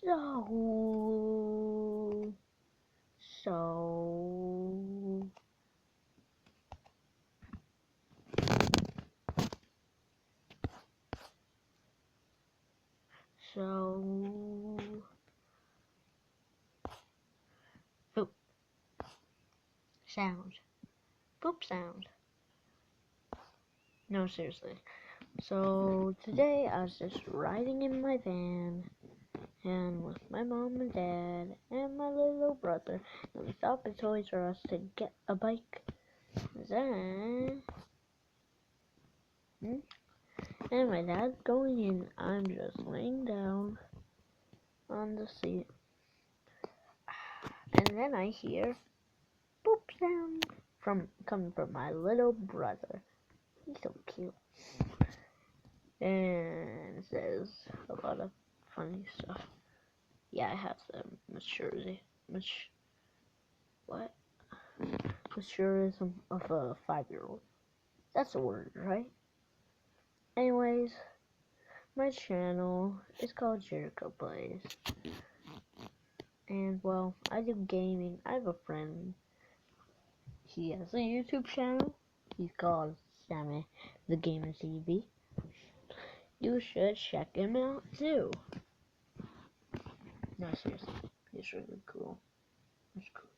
So, so, so, poop sound, poop sound. No, seriously. So today I was just riding in my van and with my mom and dad and my little brother, and we stopped at Toys R Us to get a bike. Then, and my dad's going in. I'm just laying down on the seat, and then I hear boop sound coming from my little brother. He's so cute, and it says a lot of funny stuff. Yeah, I have the maturism of a 5-year-old. That's a word, right? Anyways, my channel is called Jericho Plays. And, well, I do gaming. I have a friend. He has a YouTube channel. He's called Sammy the Gamer TV. You should check him out, too. No, seriously. He's really cool. He's cool.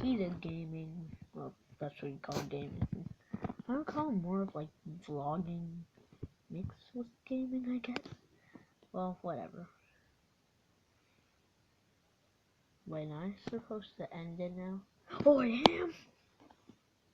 He did gaming. Well, that's what you call gaming. I would call him more of like vlogging mixed with gaming, I guess. Well, whatever. Wait, am I supposed to end it now? Oh, I am?